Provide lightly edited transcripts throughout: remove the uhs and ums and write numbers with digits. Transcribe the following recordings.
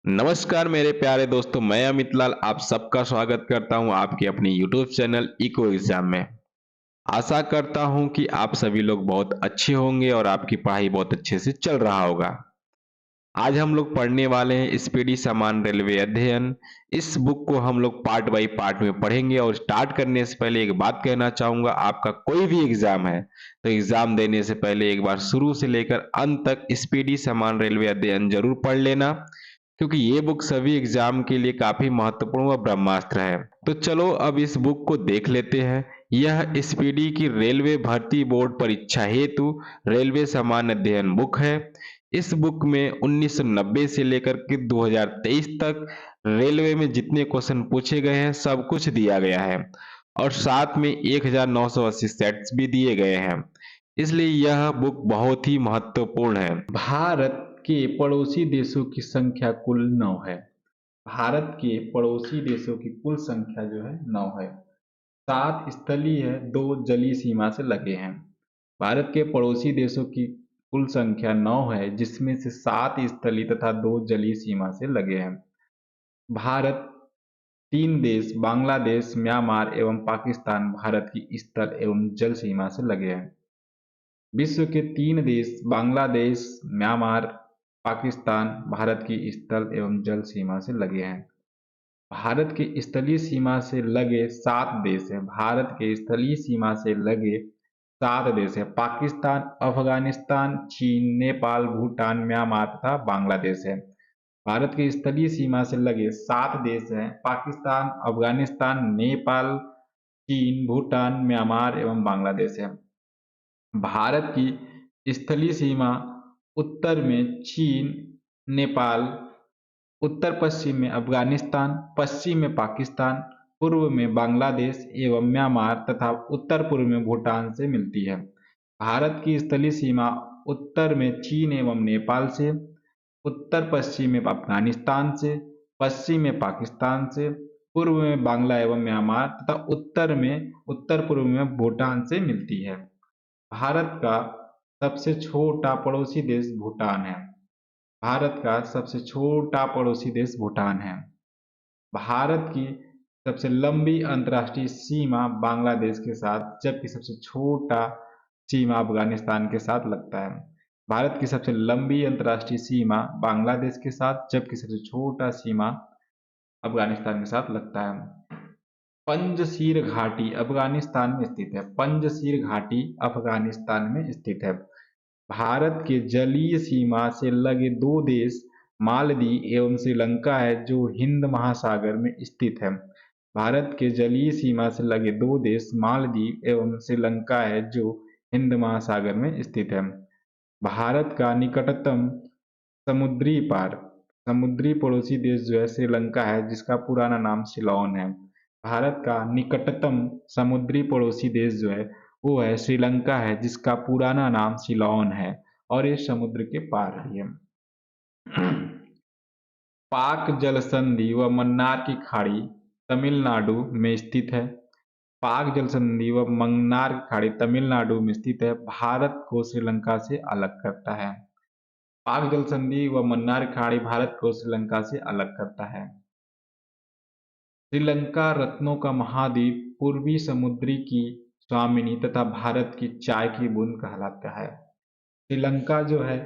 नमस्कार मेरे प्यारे दोस्तों, मैं अमित लाल आप सबका स्वागत करता हूं आपके अपने यूट्यूब चैनल इको एग्जाम में। आशा करता हूं कि आप सभी लोग बहुत अच्छे होंगे और आपकी पढ़ाई बहुत अच्छे से चल रहा होगा। आज हम लोग पढ़ने वाले हैं स्पीडी सामान्य रेलवे अध्ययन। इस बुक को हम लोग पार्ट बाई पार्ट में पढ़ेंगे और स्टार्ट करने से पहले एक बात कहना चाहूंगा, आपका कोई भी एग्जाम है तो एग्जाम देने से पहले एक बार शुरू से लेकर अंत तक स्पीडी सामान्य रेलवे अध्ययन जरूर पढ़ लेना, क्योंकि ये बुक सभी एग्जाम के लिए काफी महत्वपूर्ण व ब्रह्मास्त्र है। तो चलो अब इस बुक को देख लेते हैं। यह स्पीडी की रेलवे भर्ती बोर्ड परीक्षा हेतु रेलवे सामान्य अध्ययन बुक है। इस बुक में 1990 से लेकर के 2023 तक रेलवे में जितने क्वेश्चन पूछे गए हैं सब कुछ दिया गया है और साथ में 1980 सेट्स भी दिए गए हैं। इसलिए यह बुक बहुत ही महत्वपूर्ण है। भारत के पड़ोसी देशों की संख्या कुल 9 है। भारत के पड़ोसी देशों की कुल संख्या जो है 9 है। 7 स्थलीय है, 2 जलीय सीमा से लगे हैं। भारत के पड़ोसी देशों की कुल संख्या 9 है, जिसमें से 7 स्थलीय तथा 2 जलीय सीमा से लगे हैं। भारत 3 देश बांग्लादेश, म्यांमार एवं पाकिस्तान भारत की स्थल एवं जल सीमा से लगे हैं। विश्व के 3 देश बांग्लादेश, म्यांमार, पाकिस्तान भारत की स्थल एवं जल सीमा से लगे हैं। भारत की स्थलीय सीमा से लगे 7 देश हैं। भारत के स्थलीय सीमा से लगे 7 देश हैं। पाकिस्तान, अफगानिस्तान, चीन, नेपाल, भूटान, म्यांमार तथा बांग्लादेश है। भारत की स्थलीय सीमा से लगे 7 देश हैं। पाकिस्तान, अफगानिस्तान, नेपाल, चीन, भूटान, म्यांमार एवं बांग्लादेश है। भारत की स्थलीय सीमा उत्तर में चीन, नेपाल, उत्तर पश्चिम में अफगानिस्तान, पश्चिम में पाकिस्तान, पूर्व में बांग्लादेश एवं म्यांमार तथा उत्तर पूर्व में भूटान से मिलती है। भारत की स्थलीय सीमा उत्तर में चीन एवं नेपाल से, उत्तर पश्चिम में अफगानिस्तान से, पश्चिम में पाकिस्तान से, पूर्व में बांग्ला एवं म्यांमार तथा उत्तर पूर्व में भूटान से मिलती है। भारत का सबसे छोटा पड़ोसी देश भूटान है। भारत का सबसे छोटा पड़ोसी देश भूटान है। भारत की सबसे लंबी अंतर्राष्ट्रीय सीमा बांग्लादेश के साथ, जबकि सबसे छोटा सीमा अफगानिस्तान के साथ लगता है। भारत की सबसे लंबी अंतर्राष्ट्रीय सीमा बांग्लादेश के साथ, जबकि सबसे छोटा सीमा अफगानिस्तान के साथ लगता है। पंजशीर घाटी अफगानिस्तान में स्थित है। पंजशीर घाटी अफगानिस्तान में स्थित है। भारत के जलीय सीमा से लगे 2 देश मालदीव एवं श्रीलंका है, जो हिंद महासागर में स्थित है। भारत के जलीय सीमा से लगे 2 देश मालदीव एवं श्रीलंका है, जो हिंद महासागर में स्थित है। भारत का निकटतम समुद्री पड़ोसी देश जो है श्रीलंका है, जिसका पुराना नाम सिलोन है। भारत का निकटतम समुद्री पड़ोसी देश जो है वो है श्रीलंका है, जिसका पुराना नाम सिलोन है और ये समुद्र के पार ही है। पाक जल संधि व मन्नार की खाड़ी तमिलनाडु में स्थित है। पाक जल संधि व मन्नार की खाड़ी तमिलनाडु में स्थित है। भारत को श्रीलंका से अलग करता है। पाक जल संधि व मन्नार की खाड़ी भारत को श्रीलंका से अलग करता है। श्रीलंका रत्नों का महाद्वीप, पूर्वी समुद्री की स्वामिनी तथा भारत की चाय की बूंद कहलाता है। श्रीलंका जो है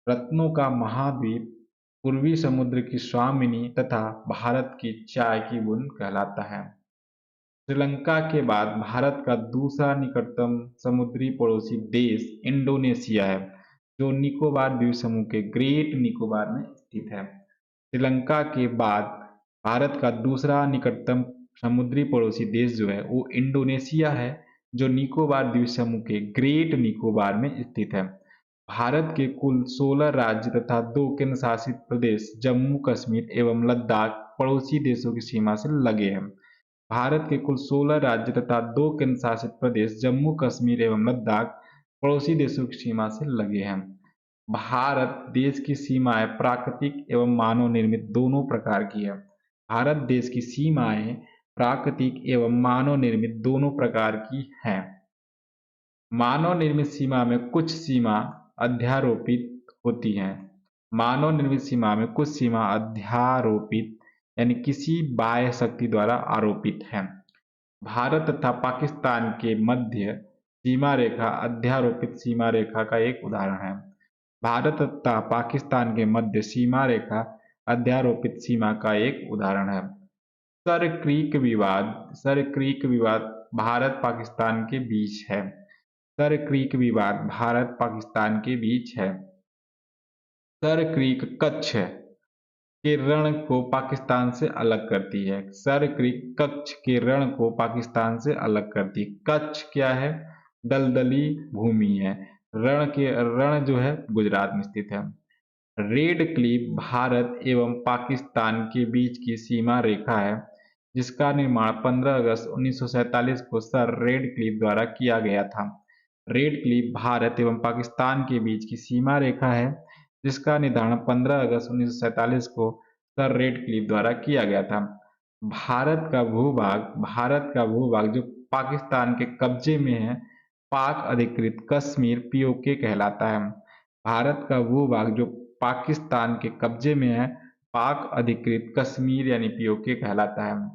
रत्नों का महाद्वीप, पूर्वी समुद्र की स्वामिनी तथा भारत की चाय की बूंद कहलाता है। श्रीलंका के बाद भारत का दूसरा निकटतम समुद्री पड़ोसी देश इंडोनेशिया है, जो निकोबार द्वीप समूह के ग्रेट निकोबार में स्थित है। श्रीलंका के बाद भारत का दूसरा निकटतम समुद्री पड़ोसी देश जो है वो इंडोनेशिया है, जो निकोबार द्वीप समूह के ग्रेट निकोबार में स्थित है। भारत के कुल 16 राज्य तथा 2 केंद्र शासित प्रदेश जम्मू कश्मीर एवं लद्दाख पड़ोसी देशों की सीमा से लगे हैं। भारत के कुल 16 राज्य तथा 2 केंद्र शासित प्रदेश जम्मू कश्मीर एवं लद्दाख पड़ोसी देशों की सीमा से लगे हैं। भारत देश की सीमाएं प्राकृतिक एवं मानव निर्मित दोनों प्रकार की है। भारत देश की सीमाएं प्राकृतिक एवं मानव निर्मित दोनों प्रकार की हैं। मानव निर्मित सीमा में कुछ सीमा अध्यारोपित होती हैं। मानव निर्मित सीमा में कुछ सीमा अध्यारोपित यानी किसी बाह्य शक्ति द्वारा आरोपित है। भारत तथा पाकिस्तान के मध्य सीमा रेखा अध्यारोपित सीमा रेखा का एक उदाहरण है। भारत तथा पाकिस्तान के मध्य सीमा रेखा अध्यारोपित सीमा का एक उदाहरण है। सर क्रीक विवाद भारत पाकिस्तान के बीच है। सर क्रीक विवाद भारत पाकिस्तान के बीच है। सर क्रीक कच्छ के रण को पाकिस्तान से अलग करती है। सर क्रीक कच्छ के रण को पाकिस्तान से अलग करती है। कच्छ क्या है? दलदली भूमि है। रण जो है गुजरात में स्थित है। रेड क्लिफ भारत एवं पाकिस्तान के बीच की सीमा रेखा है, जिसका निर्माण 15 अगस्त 1947 को सर रेड क्लिफ द्वारा किया गया था। रेड क्लिफ भारत एवं पाकिस्तान के बीच की सीमा रेखा है, जिसका निर्धारण 15 अगस्त 1947 को सर रेड क्लिफ द्वारा किया गया था। भारत का भूभाग जो पाकिस्तान के कब्जे में है, पाक अधिकृत कश्मीर पीओके कहलाता है। भारत का भूभाग जो पाकिस्तान के कब्जे में है, पाक अधिकृत कश्मीर यानी पीओके कहलाता है।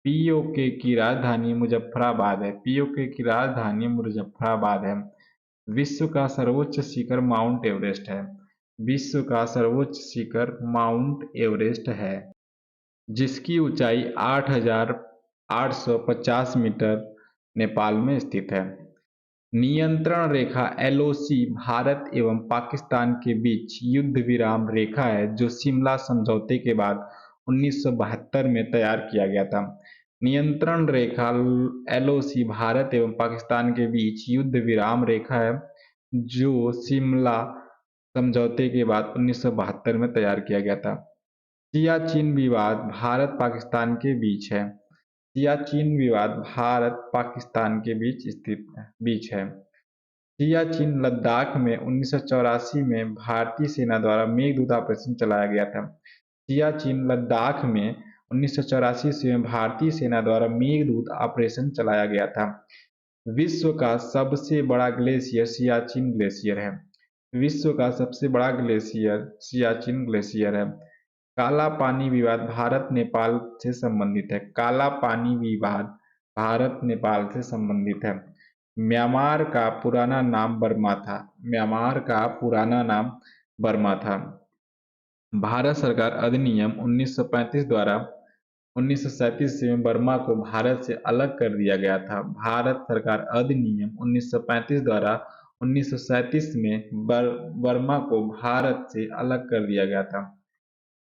पीओके की राजधानी मुजफ्फराबाद है। पीओके की राजधानी मुजफ्फराबाद है। विश्व का सर्वोच्च शिखर माउंट एवरेस्ट है। विश्व का सर्वोच्च शिखर माउंट एवरेस्ट है, जिसकी ऊंचाई 8,850 मीटर नेपाल में स्थित है। नियंत्रण रेखा एलओसी भारत एवं पाकिस्तान के बीच युद्ध विराम रेखा है, जो शिमला समझौते के बाद 1972 में तैयार किया गया था। नियंत्रण रेखा एलओसी भारत एवं पाकिस्तान के बीच युद्ध विराम रेखा है, जो शिमला समझौते के बाद 1972 में तैयार किया गया था। सियाचिन विवाद भारत पाकिस्तान के बीच है। सियाचिन विवाद भारत पाकिस्तान के बीच है। सियाचिन लद्दाख में 1984 में भारतीय सेना द्वारा मेघदूत ऑपरेशन चलाया गया था। सियाचिन लद्दाख में 1984 में भारतीय सेना द्वारा मेघदूत ऑपरेशन चलाया गया था। विश्व का सबसे बड़ा ग्लेशियर सियाचिन ग्लेशियर है। विश्व का सबसे बड़ा ग्लेशियर सियाचिन ग्लेशियर है। काला पानी विवाद भारत नेपाल से संबंधित है। काला पानी विवाद भारत नेपाल से संबंधित है। म्यांमार का पुराना नाम बर्मा था। म्यांमार का पुराना नाम बर्मा था। भारत सरकार अधिनियम 1935 द्वारा 1937 में बर्मा को भारत से अलग कर दिया गया था। भारत सरकार अधिनियम 1935 द्वारा 1937 में बर्मा को भारत से अलग कर दिया गया था।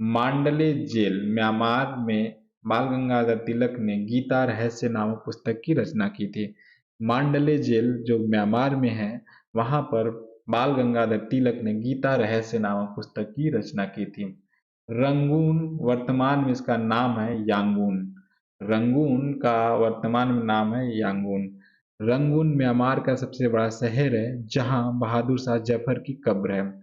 मांडले जेल म्यांमार में बाल गंगाधर तिलक ने गीता रहस्य नामक पुस्तक की रचना की थी। मांडले जेल जो म्यांमार में है, वहां पर बाल गंगाधर तिलक ने गीता रहस्य नामक पुस्तक की रचना की थी। रंगून वर्तमान में इसका नाम है यांगून। रंगून का वर्तमान में नाम है यांगून। रंगून म्यांमार का सबसे बड़ा शहर है, जहां बहादुर शाह जफर की कब्र है।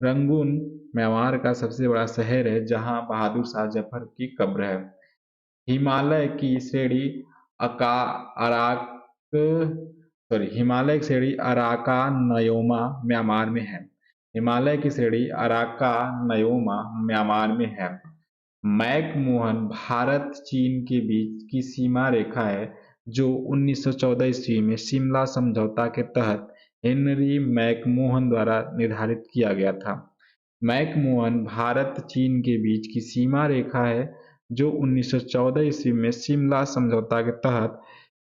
रंगून म्यांमार का सबसे बड़ा शहर है, जहां बहादुर शाह जफर की कब्र है। हिमालय की श्रेणी अराका नयोमा म्यांमार में है। हिमालय की श्रेणी अराका नयोमा म्यांमार में है। मैकमोहन भारत चीन के बीच की सीमा रेखा है, जो 1914 ईस्वी में शिमला समझौता के तहत हेनरी मैकमोहन द्वारा निर्धारित किया गया था। मैकमोहन भारत चीन के बीच की सीमा रेखा है, जो 1914 ईस्वी में शिमला समझौता के तहत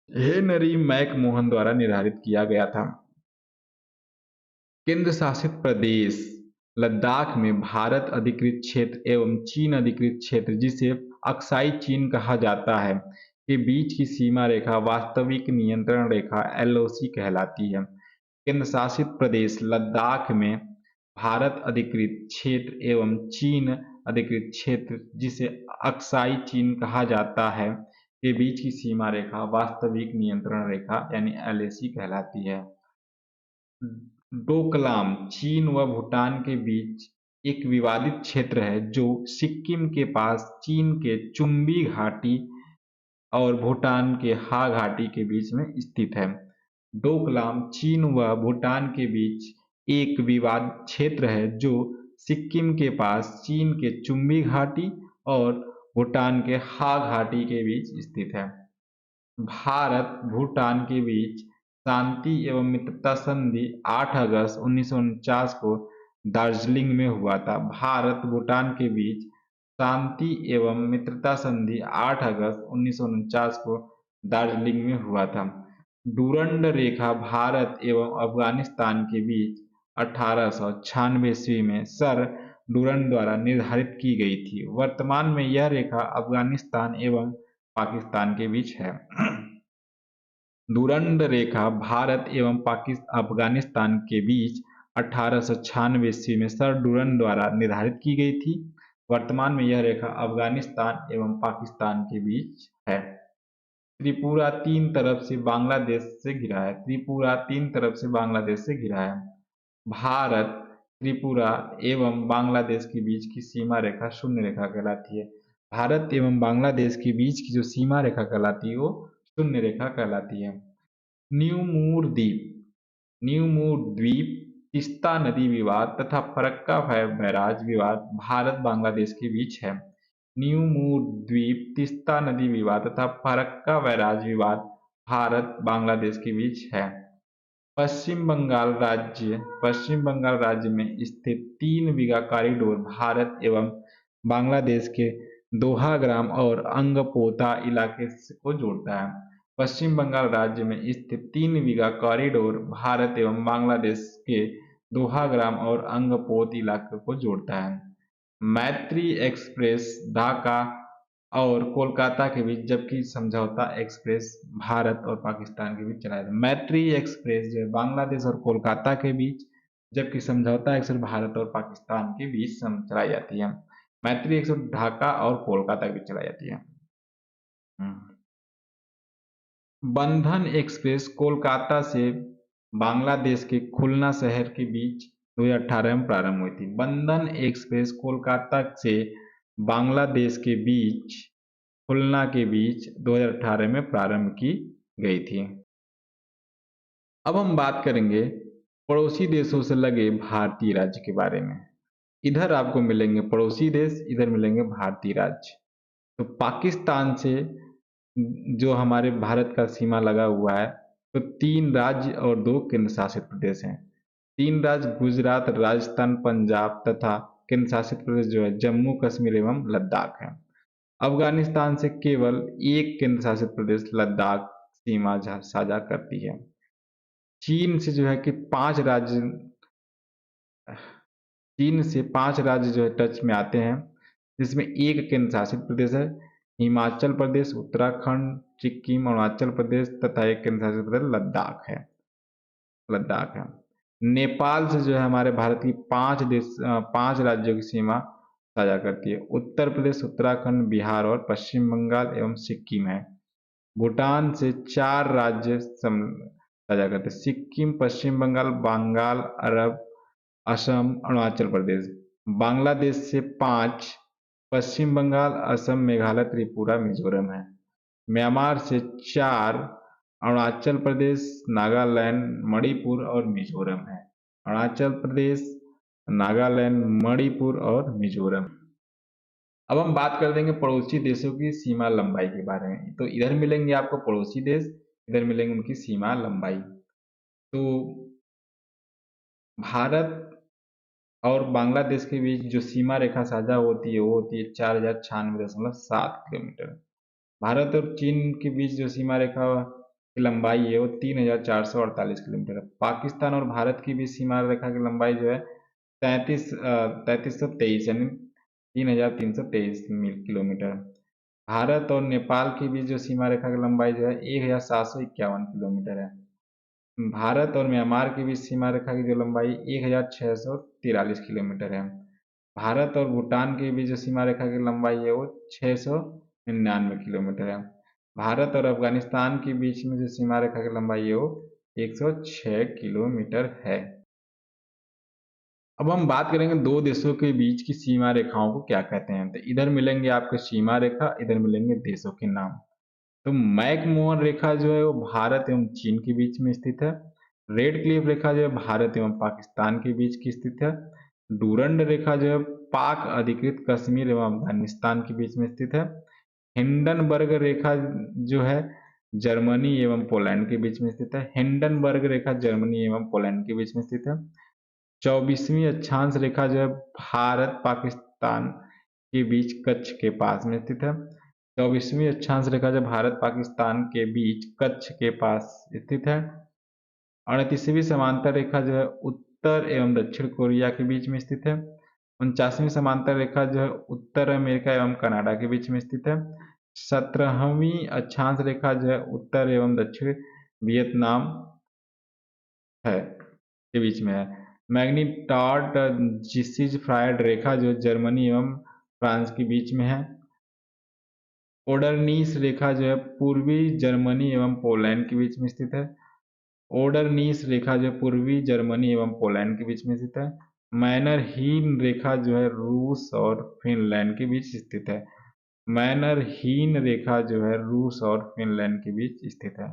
हेनरी मैकमोहन द्वारा निर्धारित किया गया था। केंद्र शासित प्रदेश लद्दाख में भारत अधिकृत क्षेत्र एवं चीन अधिकृत क्षेत्र, जिसे अक्साई चीन कहा जाता है, के बीच की सीमा रेखा वास्तविक नियंत्रण रेखा एलओसी कहलाती है। केंद्र शासित प्रदेश लद्दाख में भारत अधिकृत क्षेत्र एवं चीन अधिकृत क्षेत्र, जिसे अक्साई चीन कहा जाता है, के बीच की सीमा रेखा वास्तविक नियंत्रण रेखा यानी एलएसी कहलाती है। डोकलाम चीन व भूटान के बीच एक विवादित क्षेत्र है, जो सिक्किम के पास चीन के चुम्बी घाटी और भूटान के हा घाटी के बीच में स्थित है। डोकलाम चीन व भूटान के बीच एक विवाद क्षेत्र है, जो सिक्किम के पास चीन के चुम्बी घाटी और भूटान के हा घाटी के बीच स्थित है। भारत भूटान के बीच शांति एवं मित्रता संधि 8 अगस्त 1949 को दार्जिलिंग में हुआ था। भारत भूटान के बीच शांति एवं मित्रता संधि 8 अगस्त 1949 को दार्जिलिंग में हुआ था। डूरंड रेखा भारत एवं अफगानिस्तान के बीच 1896 ईस्वी में सर डूरंड द्वारा निर्धारित की गई थी। वर्तमान में यह रेखा अफगानिस्तान एवं पाकिस्तान के बीच है। डूरंड रेखा भारत एवं अफगानिस्तान के बीच 1896 ईस्वी में सर डूरंड द्वारा निर्धारित की गई थी। वर्तमान में यह रेखा अफगानिस्तान एवं पाकिस्तान के बीच है। त्रिपुरा तीन तरफ से बांग्लादेश से घिरा है। त्रिपुरा तीन तरफ से बांग्लादेश से घिरा है। भारत त्रिपुरा एवं बांग्लादेश के बीच की सीमा रेखा शून्य रेखा कहलाती है। भारत एवं बांग्लादेश के बीच की जो सीमा रेखा कहलाती है वो शून्य रेखा कहलाती है। न्यूमूर द्वीप, तीस्ता नदी विवाद तथा फरक्का बैराज विवाद भारत बांग्लादेश के बीच है। न्यूमूर द्वीप, तीस्ता नदी विवाद तथा फरक्का बैराज विवाद भारत बांग्लादेश के बीच है। पश्चिम बंगाल राज्य में स्थित 3 बीघा कॉरिडोर भारत एवं बांग्लादेश के दोहाग्राम और अंगपोता इलाके को जोड़ता है। पश्चिम बंगाल राज्य में स्थित 3 बीघा कॉरिडोर भारत एवं बांग्लादेश के दोहाग्राम और अंगपोत इलाके को जोड़ता है। मैत्री एक्सप्रेस ढाका और कोलकाता के बीच, जबकि समझौता एक्सप्रेस भारत और पाकिस्तान के बीच चलाया था। मैत्री एक्सप्रेस जो है बांग्लादेश और कोलकाता के बीच, जबकि समझौता एक्सप्रेस भारत और पाकिस्तान के बीच चलाई जाती है। मैत्री एक्सप्रेस ढाका और कोलकाता के बीच चलाई जाती है। बंधन एक्सप्रेस कोलकाता से बांग्लादेश के खुलना शहर के बीच 2018 में प्रारंभ हुई थी। बंधन एक्सप्रेस कोलकाता से बांग्लादेश के बीच खुलना के बीच 2018 में प्रारंभ की गई थी। अब हम बात करेंगे पड़ोसी देशों से लगे भारतीय राज्य के बारे में। इधर आपको मिलेंगे पड़ोसी देश, इधर मिलेंगे भारतीय राज्य। तो पाकिस्तान से जो हमारे भारत का सीमा लगा हुआ है, तो 3 राज्य और 2 केंद्र शासित प्रदेश हैं। 3 राज्य गुजरात, राजस्थान, पंजाब तथा केंद्र शासित प्रदेश जो है जम्मू कश्मीर एवं लद्दाख है। अफगानिस्तान से केवल 1 केंद्र शासित प्रदेश लद्दाख सीमा साझा करती है। चीन से जो है कि 5 राज्य जो है टच में आते हैं, जिसमें 1 केंद्र शासित प्रदेश है हिमाचल प्रदेश, उत्तराखंड, सिक्किम, अरुणाचल प्रदेश तथा 1 केंद्र शासित प्रदेश लद्दाख है। नेपाल से जो है हमारे भारत की 5 राज्यों की सीमा साझा करती है। उत्तर प्रदेश, उत्तराखंड, बिहार और पश्चिम बंगाल एवं सिक्किम है। भूटान से 4 राज्य साझा करते हैं, सिक्किम, पश्चिम बंगाल, अरब, असम, अरुणाचल प्रदेश। बांग्लादेश से 5, पश्चिम बंगाल, असम, मेघालय, त्रिपुरा, मिजोरम है। म्यांमार से 4, अरुणाचल प्रदेश, नागालैंड, मणिपुर और मिजोरम है। अरुणाचल प्रदेश, नागालैंड, मणिपुर और मिजोरम। अब हम बात कर देंगे पड़ोसी देशों की सीमा लंबाई के बारे में। तो इधर मिलेंगे आपको पड़ोसी देश, इधर मिलेंगे उनकी सीमा लंबाई। तो भारत और बांग्लादेश के बीच जो सीमा रेखा साझा होती है वो होती है 4096.7 किलोमीटर। भारत और चीन के बीच जो सीमा रेखा की लंबाई है वो 3448 किलोमीटर है। पाकिस्तान और भारत की बीच सीमा रेखा की लंबाई जो है 3323 यानी 3323 किलोमीटर। भारत और नेपाल के बीच जो सीमा रेखा की लंबाई जो है 1751 किलोमीटर है। भारत और म्यांमार के बीच सीमा रेखा की जो लंबाई 1643 किलोमीटर है। भारत और भूटान के बीच जो सीमा रेखा की लंबाई है वो 699 किलोमीटर है। भारत और अफगानिस्तान के बीच में जो सीमा रेखा की लंबाई है वो 106 किलोमीटर है। अब हम बात करेंगे 2 देशों के बीच की सीमा रेखाओं को क्या कहते हैं। तो इधर मिलेंगे आपको सीमा रेखा, इधर मिलेंगे देशों के नाम। तो मैकमोहन रेखा जो है वो भारत एवं चीन के बीच में स्थित है। रेड क्लिफ रेखा जो है भारत एवं पाकिस्तान के बीच की स्थित है। डूरंड रेखा जो है पाक अधिकृत कश्मीर एवं अफगानिस्तान के बीच में स्थित है। हिंडनबर्ग रेखा जो है जर्मनी एवं पोलैंड के बीच में स्थित है। हिंडनबर्ग रेखा जर्मनी एवं पोलैंड के बीच में स्थित है। 24वीं अक्षांश रेखा जो है भारत पाकिस्तान के बीच कच्छ के पास में स्थित है। 24वीं अक्षांश रेखा जो भारत पाकिस्तान के बीच कच्छ के पास स्थित है। 38वीं समांतर रेखा जो है उत्तर एवं दक्षिण कोरिया के बीच में स्थित है। 49वीं समांतर रेखा जो है उत्तर अमेरिका एवं कनाडा के बीच में स्थित है। 17वीं अक्षांश रेखा जो है उत्तर एवं दक्षिण वियतनाम है के बीच में है। मैग्नीटॉड जिसिज फ्रायड रेखा जो जर्मनी एवं फ्रांस के बीच में है। ओडरनीस रेखा जो है पूर्वी जर्मनी एवं पोलैंड के बीच में स्थित है। ओडरनीस रेखा जो पूर्वी जर्मनी एवं पोलैंड के बीच में स्थित है। मैनरहीन रेखा जो है रूस और फिनलैंड के बीच स्थित है। मैनरहीन रेखा जो है रूस और फिनलैंड के बीच स्थित है।